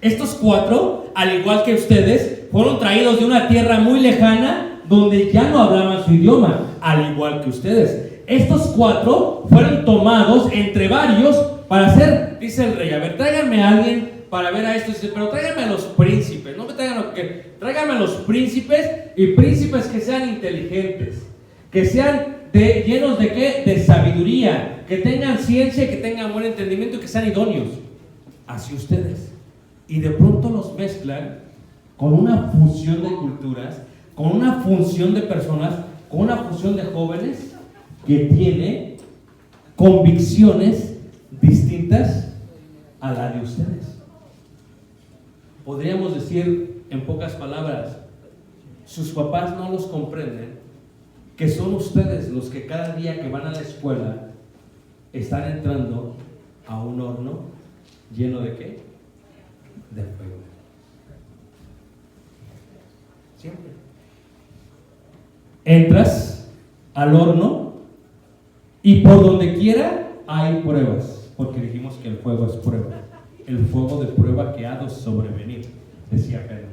Estos 4, al igual que ustedes, fueron traídos de una tierra muy lejana donde ya no hablaban su idioma, al igual que ustedes. Estos 4 fueron tomados entre varios para hacer, dice el rey, a ver, tráiganme a alguien para ver a estos, pero tráiganme a los príncipes, no me traigan lo que, tráiganme a los príncipes, y príncipes que sean inteligentes, que sean llenos de ¿qué? De sabiduría, que tengan ciencia, que tengan buen entendimiento y que sean idóneos. Así ustedes. Y de pronto los mezclan con una fusión de culturas, con una fusión de personas, con una fusión de jóvenes que tiene convicciones distintas a la de ustedes. Podríamos decir en pocas palabras, sus papás no los comprenden, que son ustedes los que cada día que van a la escuela están entrando a un horno lleno de ¿qué? De fuego. Siempre. Entras al horno y por donde quiera hay pruebas, porque dijimos que el fuego es prueba. El fuego de prueba que ha de sobrevenir, decía Pedro.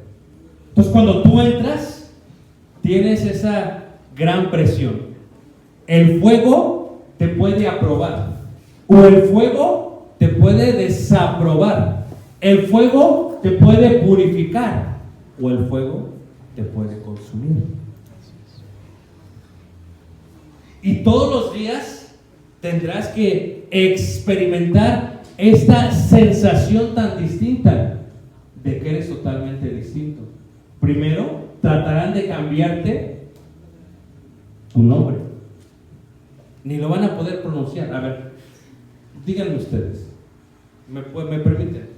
Entonces cuando tú entras, tienes esa gran presión. El fuego te puede aprobar o el fuego te puede desaprobar. El fuego te puede purificar o el fuego te puede consumir. Y todos los días tendrás que experimentar esta sensación tan distinta de que eres totalmente distinto. Primero, tratarán de cambiarte tu nombre. Ni lo van a poder pronunciar. A ver, díganme ustedes. ¿Me permiten?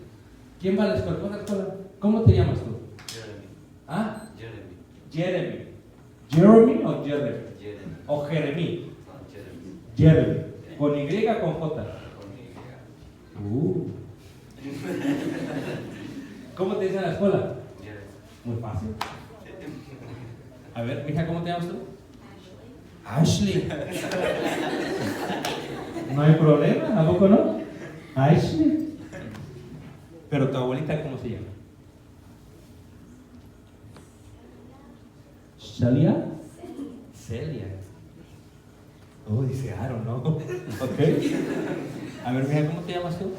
¿Quién va a la escuela? ¿Va a la escuela? ¿Cómo te llamas tú? Jeremy. ¿Ah? Jeremy. Jeremy. ¿Jeremy o Jeremy? Jeremy. ¿O Jeremy? No, Jeremy. Jeremy. ¿Con Y o con J? Con Y. ¿Cómo te dicen en la escuela? Jeremy. Muy fácil. A ver, mija, ¿cómo te llamas tú? Ashley. No hay problema, ¿a poco no? Ashley. Pero tu abuelita, ¿cómo se llama? ¿Celia? Celia. Oh, dice Aaron, ¿no? Ok. A ver, mija, ¿cómo te llamas tú?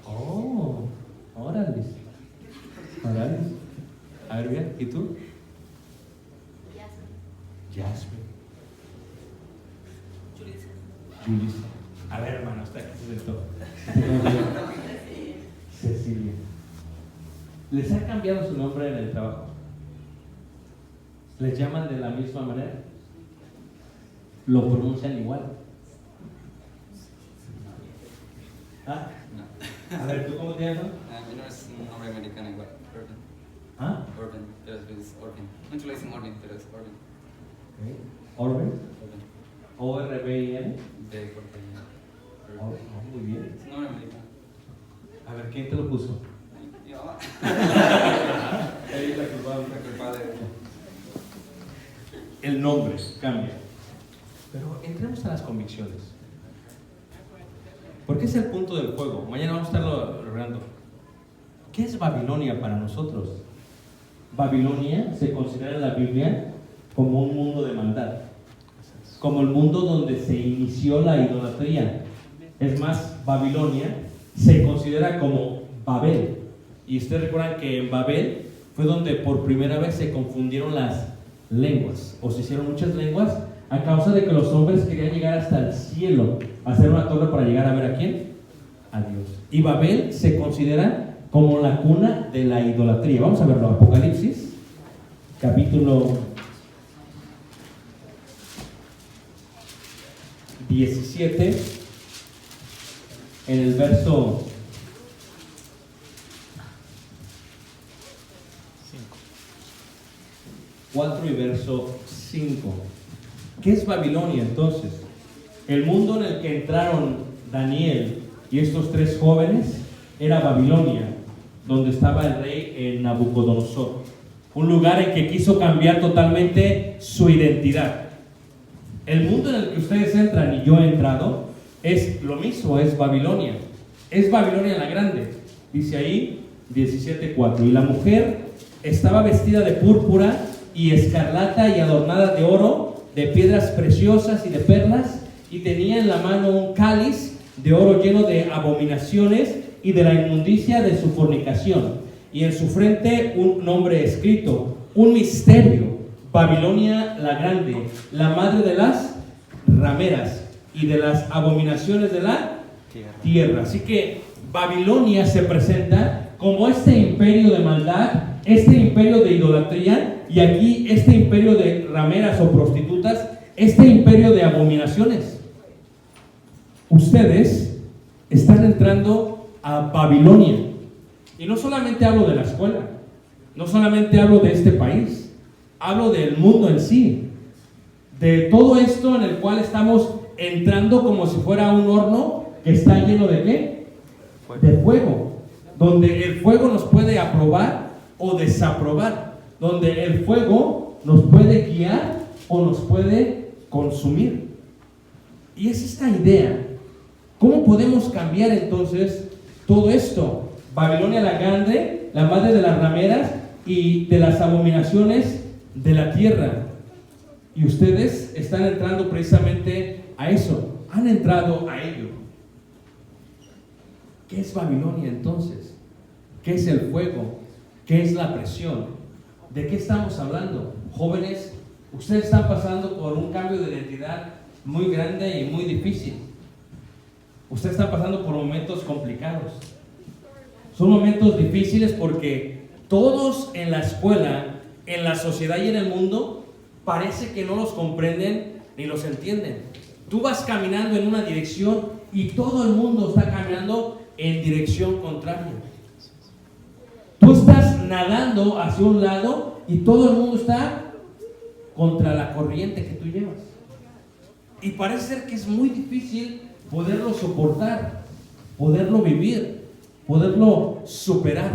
Oh, órale. Órale. A ver, bien, ¿y tú? Jasmine. Julissa. A ver, hermano, hasta aquí se sentó. Cecilia. ¿Les ha cambiado su nombre en el trabajo? ¿Les llaman de la misma manera? ¿Lo pronuncian igual? ¿Ah? No. A ver, ¿tú cómo te llamas? Mi nombre es un nombre americano igual. Orben. ¿Ah? Orben. Pero es Orben. Muchos le dicen Orben, pero es Orben. Orben. Orben. O-R-B-I-N. De corte. Oh, muy bien. Es un nombre americano. A ver, ¿quién te lo puso? Mi mamá. Ella es la culpable. La culpable. El nombre cambia. Pero entremos a las convicciones. Porque es el punto del fuego. Mañana vamos a estarlo logrando. ¿Qué es Babilonia para nosotros? Babilonia se considera en la Biblia como un mundo de maldad, como el mundo donde se inició la idolatría. Es más, Babilonia se considera como Babel. Y ustedes recuerdan que en Babel fue donde por primera vez se confundieron las lenguas, o se hicieron muchas lenguas a causa de que los hombres querían llegar hasta el cielo, hacer una torre para llegar a ver a quién, a Dios. Y Babel se considera como la cuna de la idolatría. Vamos a verlo, Apocalipsis, capítulo 17, en el verso 4 y verso 5. 5. ¿Qué es Babilonia entonces? El mundo en el que entraron Daniel y estos 3 jóvenes era Babilonia, donde estaba el rey Nabucodonosor. Un lugar en que quiso cambiar totalmente su identidad. El mundo en el que ustedes entran y yo he entrado es lo mismo, es Babilonia. Es Babilonia la grande. Dice ahí 17:4. Y la mujer estaba vestida de púrpura y escarlata y adornada de oro, de piedras preciosas y de perlas, y tenía en la mano un cáliz de oro lleno de abominaciones y de la inmundicia de su fornicación, y en su frente un nombre escrito, un misterio: Babilonia la grande, la madre de las rameras y de las abominaciones de la tierra. Así que Babilonia se presenta como este imperio de maldad, este imperio de idolatría, y aquí este imperio de rameras o prostitutas, este imperio de abominaciones. Ustedes están entrando a Babilonia. Y no solamente hablo de la escuela, no solamente hablo de este país, hablo del mundo en sí, de todo esto en el cual estamos entrando como si fuera un horno que está lleno de ¿qué? De fuego, donde el fuego nos puede aprobar o desaprobar, donde el fuego nos puede guiar o nos puede consumir. Y es esta idea. ¿Cómo podemos cambiar entonces todo esto? Babilonia la grande, la madre de las rameras y de las abominaciones de la tierra. Y ustedes están entrando precisamente a eso, han entrado a ello. ¿Qué es Babilonia entonces? ¿Qué es el fuego? ¿Qué es la presión? ¿De qué estamos hablando? Jóvenes, ustedes están pasando por un cambio de identidad muy grande y muy difícil. Ustedes están pasando por momentos complicados. Son momentos difíciles porque todos en la escuela, en la sociedad y en el mundo parece que no los comprenden ni los entienden. Tú vas caminando en una dirección y todo el mundo está caminando en dirección contraria. Tú estás nadando hacia un lado y todo el mundo está contra la corriente que tú llevas. Y parece ser que es muy difícil poderlo soportar, poderlo vivir, poderlo superar.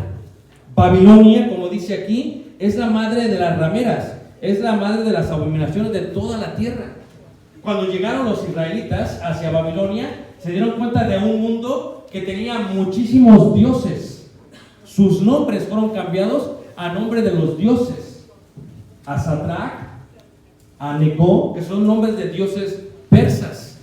Babilonia, como dice aquí, es la madre de las rameras, es la madre de las abominaciones de toda la tierra. Cuando llegaron los israelitas hacia Babilonia, se dieron cuenta de un mundo que tenía muchísimos dioses. Sus nombres fueron cambiados a nombre de los dioses. A Sadrach, a Negó, que son nombres de dioses persas.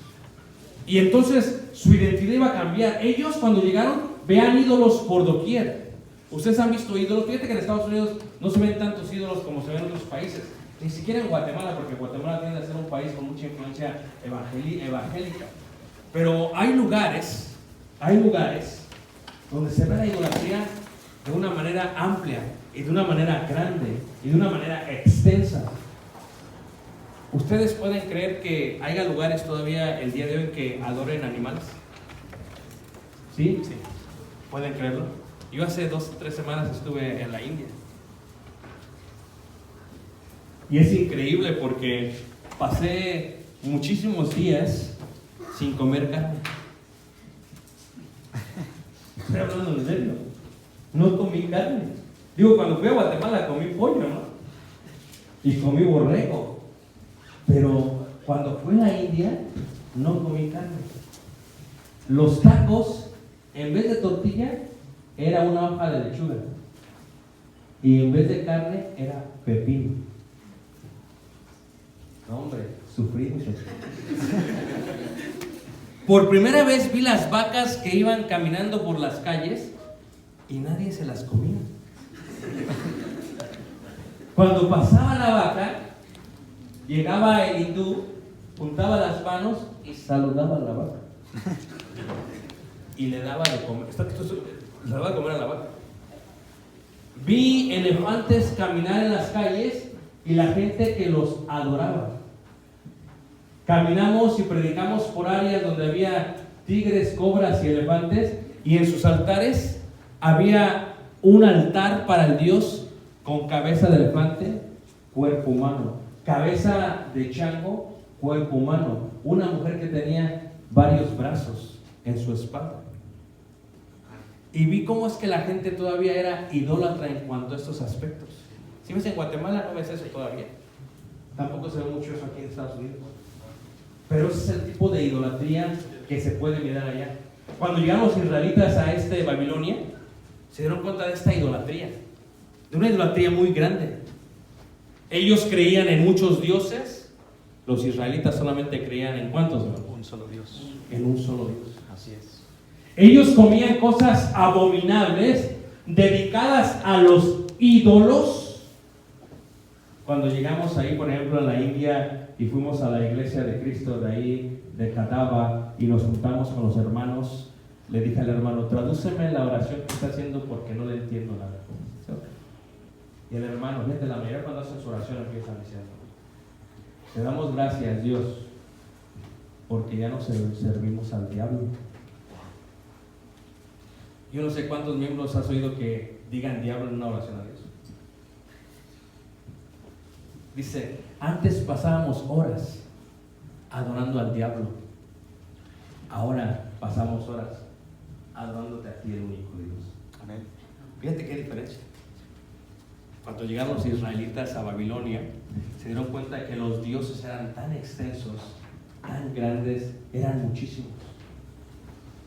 Y entonces su identidad iba a cambiar. Ellos cuando llegaron vean ídolos por doquier. Ustedes han visto ídolos. Fíjate que en Estados Unidos no se ven tantos ídolos como se ven en otros países. Ni siquiera en Guatemala, porque Guatemala tiende a ser un país con mucha influencia evangélica. Pero hay lugares donde se ve la idolatría de una manera amplia y de una manera grande y de una manera extensa. ¿Ustedes pueden creer que haya lugares todavía el día de hoy que adoren animales? ¿Sí? Sí. ¿Pueden creerlo? Yo hace 2 o 3 semanas estuve en la India. Y es increíble porque pasé muchísimos días sin comer carne. Estoy hablando en serio. No comí carne. Digo, cuando fui a Guatemala comí pollo, ¿no? Y comí borrego. Pero cuando fui a la India, no comí carne. Los tacos, en vez de tortilla, era una hoja de lechuga. Y en vez de carne, era pepino. No, hombre, sufrí mucho. Por primera vez vi las vacas que iban caminando por las calles y nadie se las comía. Cuando pasaba la vaca, llegaba el hindú, juntaba las manos y saludaba a la vaca. Y le daba de comer. Le daba de comer a la vaca. Vi elefantes caminar en las calles y la gente que los adoraba. Caminamos y predicamos por áreas donde había tigres, cobras y elefantes, y en sus altares había un altar para el dios con cabeza de elefante, cuerpo humano, cabeza de chango, cuerpo humano. Una mujer que tenía varios brazos en su espalda. Y vi cómo es que la gente todavía era idólatra en cuanto a estos aspectos. Si ves en Guatemala no ves eso todavía. Tampoco se ve mucho eso aquí en Estados Unidos. Pero ese es el tipo de idolatría que se puede mirar allá. Cuando llegaron los israelitas a Babilonia, se dieron cuenta de esta idolatría. De una idolatría muy grande. Ellos creían en muchos dioses. Los israelitas solamente creían en ¿cuántos? Un solo Dios. En un solo Dios. Así es. Ellos comían cosas abominables dedicadas a los ídolos. Cuando llegamos ahí, por ejemplo, a la India y fuimos a la iglesia de Cristo de ahí, de Kadava, y nos juntamos con los hermanos, le dije al hermano, tradúceme la oración que está haciendo porque no le entiendo nada. Y el hermano, gente, la mayoría cuando hacen su oración empiezan diciendo, te damos gracias, Dios, porque ya no servimos al diablo. Yo no sé cuántos miembros has oído que digan diablo en una oración a Dios. Dice, antes pasábamos horas adorando al diablo. Ahora pasamos horas adorándote a ti, el único Dios. Amén. Fíjate qué diferencia. Cuando llegaron los israelitas a Babilonia, se dieron cuenta que los dioses eran tan extensos, tan grandes, eran muchísimos.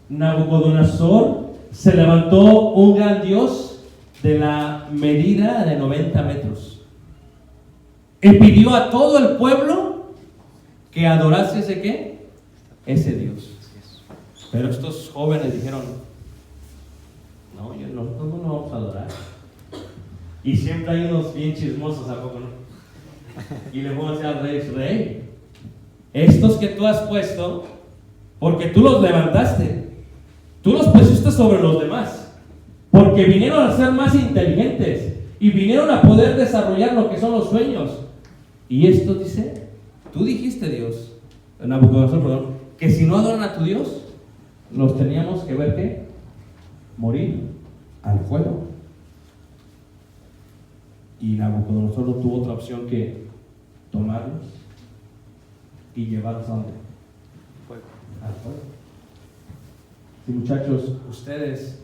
Nabucodonosor se levantó un gran dios de la medida de 90 metros y pidió a todo el pueblo que adorase ese ¿qué? Ese Dios. Pero estos jóvenes dijeron, no, nosotros no vamos a adorar. Y siempre hay unos bien chismosos, ¿a poco no? Y le voy a decir al rey, estos que tú has puesto, porque tú los levantaste, tú los pusiste sobre los demás, porque vinieron a ser más inteligentes y vinieron a poder desarrollar lo que son los sueños. Y esto dice, tú dijiste, Dios, Nabucodonosor, perdón, que si no adoran a tu Dios, los teníamos que ver ¿qué? Morir al fuego. Y Nabucodonosor no tuvo otra opción que tomarlos y llevarlos a ¿dónde? Fuego. Al fuego. Sí, muchachos, ustedes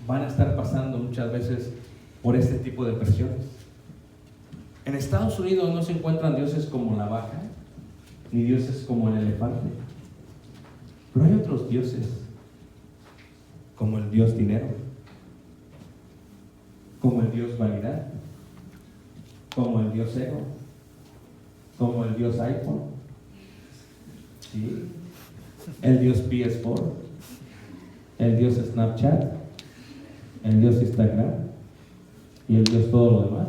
van a estar pasando muchas veces por este tipo de presiones. En Estados Unidos no se encuentran dioses como la vaca, ni dioses como el elefante. Pero hay otros dioses, como el dios dinero, como el dios vanidad, como el dios ego, como el dios iPhone, ¿sí? El dios PS4, el dios Snapchat, el dios Instagram y el dios todo lo demás.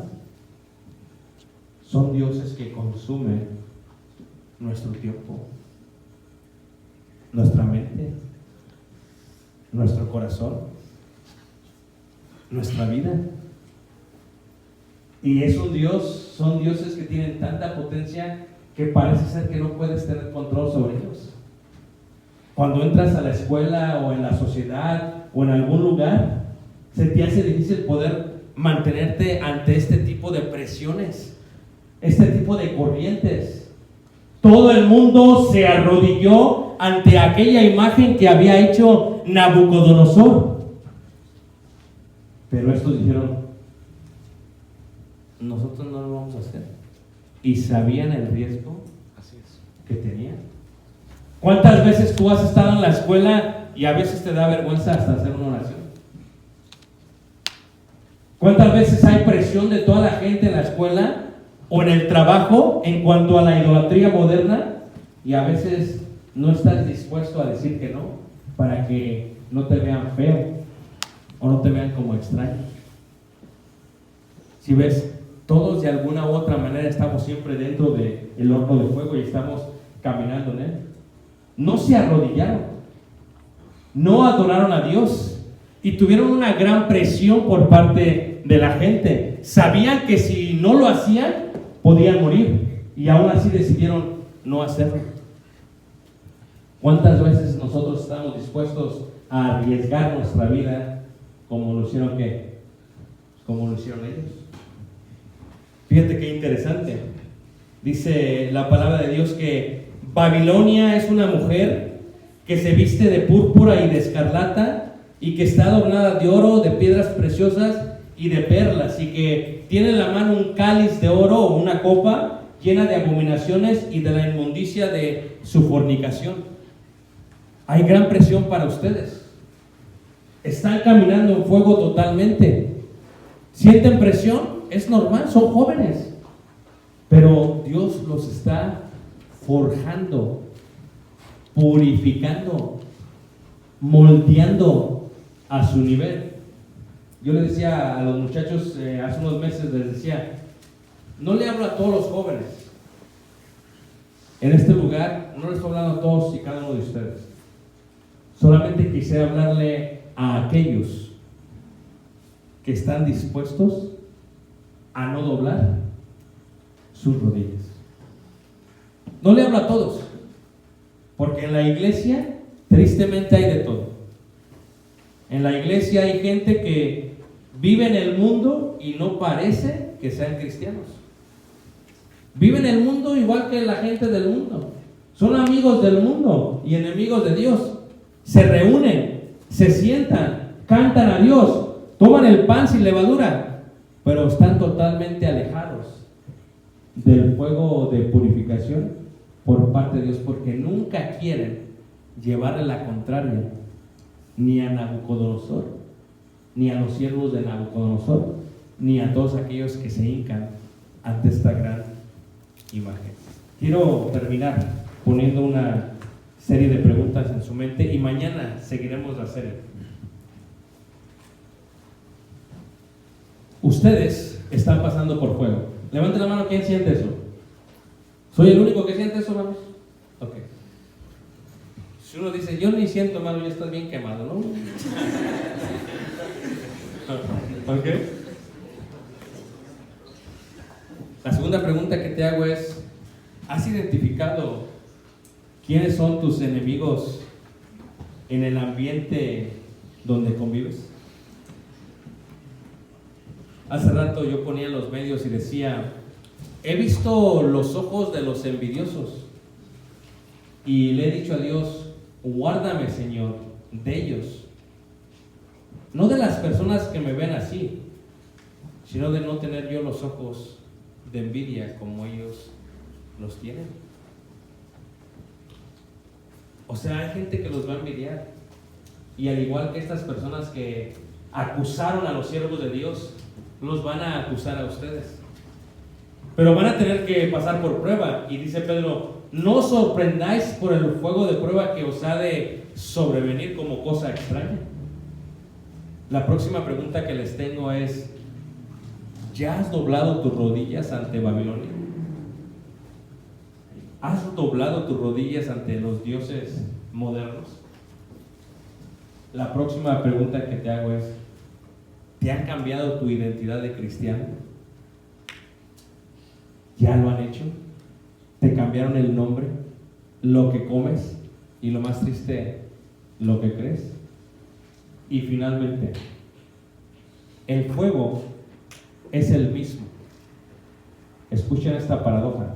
Son dioses que consumen nuestro tiempo, nuestra mente, nuestro corazón, nuestra vida. Y son dioses que tienen tanta potencia que parece ser que no puedes tener control sobre ellos. Cuando entras a la escuela o en la sociedad o en algún lugar, se te hace difícil poder mantenerte ante este tipo de presiones, este tipo de corrientes. Todo el mundo se arrodilló ante aquella imagen que había hecho Nabucodonosor. Pero estos dijeron, nosotros no lo vamos a hacer. Y sabían el riesgo que tenían. ¿Cuántas veces tú has estado en la escuela y a veces te da vergüenza hasta hacer una oración? ¿Cuántas veces hay presión de toda la gente en la escuela o en el trabajo en cuanto a la idolatría moderna y a veces no estás dispuesto a decir que no para que no te vean feo o no te vean como extraño? Si ves, todos de alguna u otra manera estamos siempre dentro del horno de fuego y estamos caminando en él. No se arrodillaron, no adoraron a Dios y tuvieron una gran presión por parte de la gente. Sabían que si no lo hacían, podían morir y aún así decidieron no hacerlo. ¿Cuántas veces nosotros estamos dispuestos a arriesgar nuestra vida como lo hicieron ellos? Fíjate qué interesante. Dice la palabra de Dios que Babilonia es una mujer que se viste de púrpura y de escarlata y que está adornada de oro, de piedras preciosas y de perlas, y que tiene en la mano un cáliz de oro o una copa llena de abominaciones y de la inmundicia de su fornicación. Hay gran presión para ustedes. Están caminando en fuego totalmente. ¿Sienten presión? Es normal, son jóvenes. Pero Dios los está forjando, purificando, moldeando a su nivel. Yo le decía a los muchachos hace unos meses, les decía, no le hablo a todos los jóvenes. En este lugar no les estoy hablando a todos y cada uno de ustedes. Solamente quisiera hablarle a aquellos que están dispuestos a no doblar sus rodillas. No le hablo a todos, porque en la iglesia tristemente hay de todo. En la iglesia hay gente que vive en el mundo y no parece que sean cristianos. Viven en el mundo igual que la gente del mundo. Son amigos del mundo y enemigos de Dios. Se reúnen, se sientan, cantan a Dios, toman el pan sin levadura, pero están totalmente alejados del fuego de purificación por parte de Dios, porque nunca quieren llevarle la contraria ni a Nabucodonosor, ni a los siervos de Nabucodonosor, ni a todos aquellos que se hincan ante esta gran imagen. Quiero terminar poniendo una serie de preguntas en su mente y mañana seguiremos la serie. Ustedes están pasando por fuego. Levanten la mano, ¿quién siente eso? ¿Soy el único que siente eso, hermanos? Ok. Si uno dice, yo ni siento, hermano, ya estás bien quemado, ¿no? Ok. La segunda pregunta que te hago es, ¿has identificado quiénes son tus enemigos en el ambiente donde convives? Hace rato yo ponía en los medios y decía, he visto los ojos de los envidiosos y le he dicho a Dios, guárdame, Señor, de ellos. No de las personas que me ven así, sino de no tener yo los ojos de envidia como ellos los tienen. O sea, hay gente que los va a envidiar. Y al igual que estas personas que acusaron a los siervos de Dios, los van a acusar a ustedes. Pero van a tener que pasar por prueba. Y dice Pedro, no os sorprendáis por el fuego de prueba que os ha de sobrevenir como cosa extraña. La próxima pregunta que les tengo es, ¿ya has doblado tus rodillas ante Babilonia? ¿Has doblado tus rodillas ante los dioses modernos? La próxima pregunta que te hago es, ¿te han cambiado tu identidad de cristiano? ¿Ya lo han hecho? ¿Te cambiaron el nombre, lo que comes y lo más triste, lo que crees? Y finalmente, el fuego es el mismo. Escuchen esta paradoja.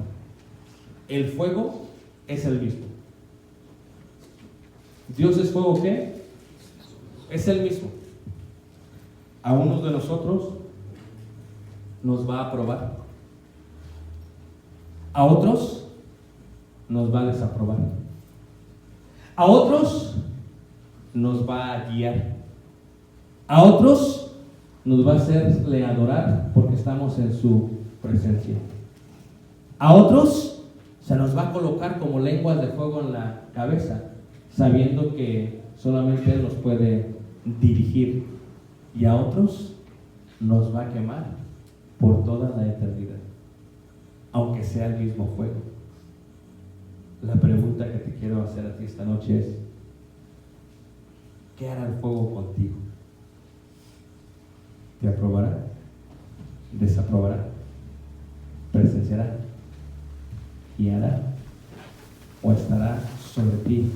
El fuego es el mismo. ¿Dios es fuego qué? Es el mismo. A unos de nosotros nos va a probar. A otros nos va a desaprobar. A otros nos va a guiar. A otros nos va a hacerle adorar porque estamos en su presencia. A otros se nos va a colocar como lenguas de fuego en la cabeza, sabiendo que solamente Él nos puede dirigir. Y a otros nos va a quemar por toda la eternidad, aunque sea el mismo fuego. La pregunta que te quiero hacer a ti esta noche es, ¿qué hará el fuego contigo? ¿Te aprobará? ¿Desaprobará? ¿Presenciará? ¿Guiará? ¿O estará sobre ti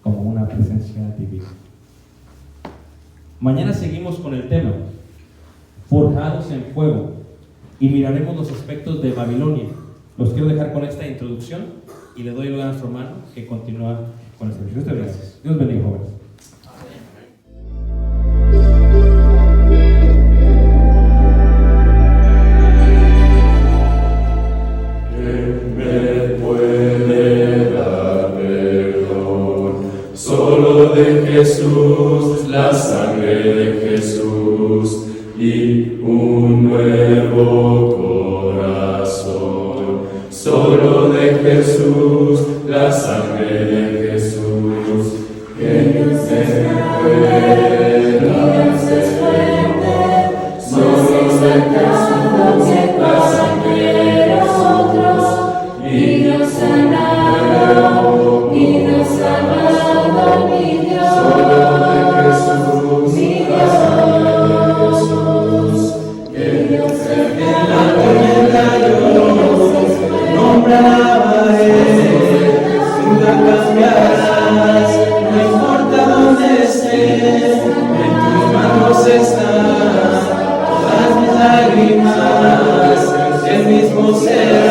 como una presencia divina? Mañana seguimos con el tema forjados en fuego y miraremos los aspectos de Babilonia, Los quiero dejar con esta introducción y le doy lugar a nuestro hermano que continúa con el servicio. Muchas gracias. Dios bendiga, jóvenes. Solo de Jesús, la sangre de Jesús y un nuevo corazón. Solo de Jesús, la sangre de Jesús. Que Dios es grande, Dios es fuerte, solo de Jesús, la sangre de nosotros. Y Dios sanado, y Dios sanado, mi Dios, solo de Jesús, mi Dios, que Dios es En la tormenta yo nombraré, nunca cambiarás, no importa dónde estés, en tus manos están todas mis lágrimas, el mismo será.